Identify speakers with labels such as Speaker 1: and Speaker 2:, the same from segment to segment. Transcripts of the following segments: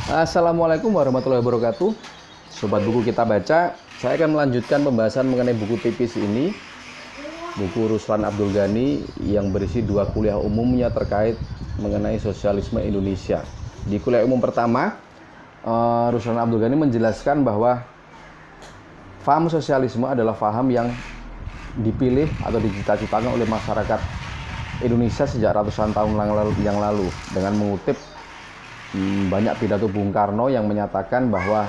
Speaker 1: Assalamualaikum warahmatullahi wabarakatuh. Sobat buku kita baca, saya akan melanjutkan pembahasan mengenai buku tipis ini, buku Ruslan Abdul Ghani yang berisi 2 kuliah umumnya terkait mengenai sosialisme Indonesia. Di kuliah umum pertama, Ruslan Abdul Ghani menjelaskan bahwa faham sosialisme adalah faham yang dipilih atau dicita-citakan oleh masyarakat Indonesia sejak ratusan tahun yang lalu dengan mengutip banyak pidato Bung Karno yang menyatakan bahwa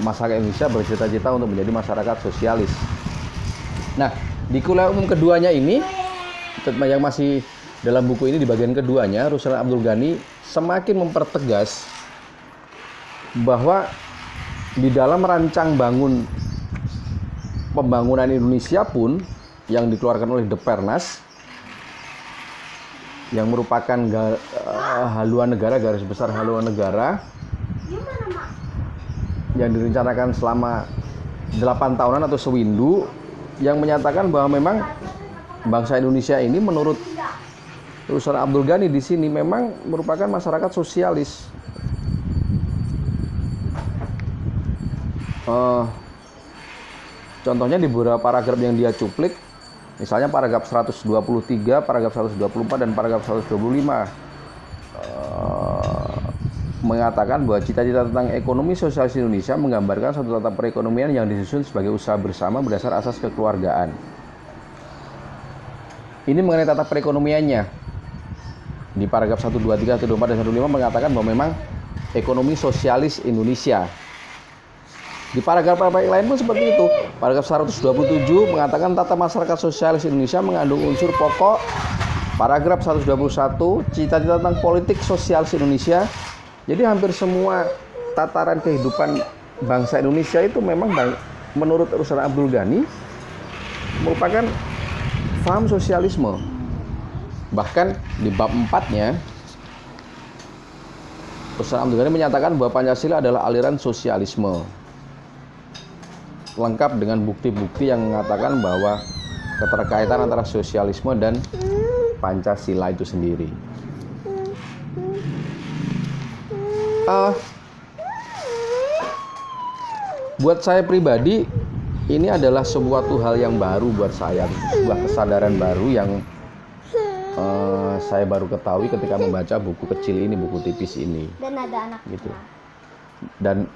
Speaker 1: masyarakat Indonesia bercita-cita untuk menjadi masyarakat sosialis. Nah, di kuliah umum keduanya ini, yang masih dalam buku ini di bagian keduanya, Ruslan Abdul Ghani semakin mempertegas bahwa di dalam rancang bangun pembangunan Indonesia pun yang dikeluarkan oleh Depernas, yang merupakan haluan negara, garis besar haluan negara yang direncanakan selama 8 tahunan atau sewindu, yang menyatakan bahwa memang bangsa Indonesia ini menurut Ruslan Abdul Ghani di sini memang merupakan masyarakat sosialis. Contohnya di beberapa paragraf yang dia cuplik, misalnya paragraf 123, paragraf 124, dan paragraf 125 mengatakan bahwa cita-cita tentang ekonomi sosialis Indonesia menggambarkan suatu tata perekonomian yang disusun sebagai usaha bersama berdasar asas kekeluargaan. Ini mengenai tata perekonomiannya. Di paragraf 123, 124, dan 125 mengatakan bahwa memang ekonomi sosialis Indonesia. Di paragraf-paragraf lain pun seperti itu. Paragraf 127 mengatakan tata masyarakat sosialis Indonesia mengandung unsur pokok. Paragraf 121, cita-cita tentang politik sosialis Indonesia. Jadi hampir semua tataran kehidupan bangsa Indonesia itu memang menurut Ruslan Abdul Ghani merupakan paham sosialisme. Bahkan di bab 4-nya, Ruslan Abdul Ghani menyatakan bahwa Pancasila adalah aliran sosialisme, lengkap dengan bukti-bukti yang mengatakan bahwa keterkaitan antara sosialisme dan Pancasila itu sendiri. Buat saya pribadi, ini adalah sebuah hal yang baru buat saya, sebuah kesadaran baru yang saya baru ketahui ketika membaca buku kecil ini, buku tipis ini.
Speaker 2: Dan ada anak
Speaker 1: gitu. Dan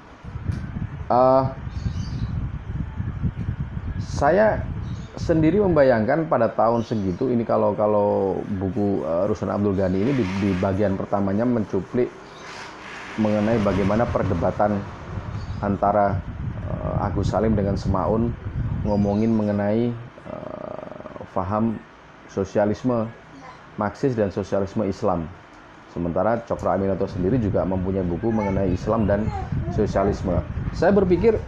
Speaker 1: saya sendiri membayangkan pada tahun segitu ini, kalau buku Ruslan Abdul Ghani ini di bagian pertamanya mencuplik mengenai bagaimana perdebatan antara Agus Salim dengan Semaun ngomongin mengenai faham sosialisme Marxis dan sosialisme Islam. Sementara Cokro Aminoto sendiri juga mempunyai buku mengenai Islam dan sosialisme. Saya berpikir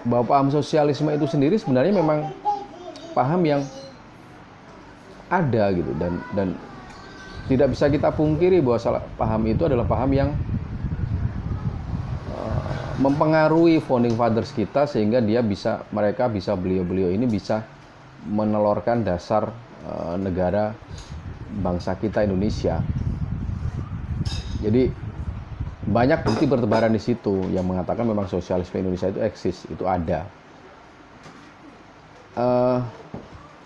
Speaker 1: bahwa paham sosialisme itu sendiri sebenarnya memang paham yang ada gitu, dan tidak bisa kita pungkiri bahwa paham itu adalah paham yang mempengaruhi founding fathers kita, sehingga beliau ini bisa menelorkan dasar negara bangsa kita Indonesia. Jadi banyak bukti bertebaran di situ yang mengatakan memang sosialisme Indonesia itu eksis, itu ada.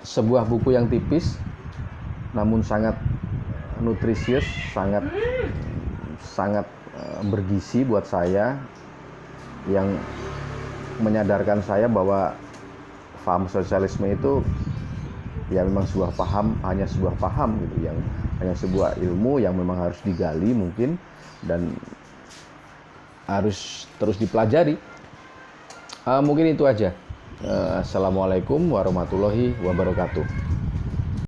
Speaker 1: Sebuah buku yang tipis namun sangat nutrisius, sangat bergizi buat saya, yang menyadarkan saya bahwa paham sosialisme itu ya memang hanya sebuah paham gitu, yang hanya sebuah ilmu yang memang harus digali mungkin dan harus terus dipelajari. Mungkin itu aja. Assalamualaikum warahmatullahi wabarakatuh.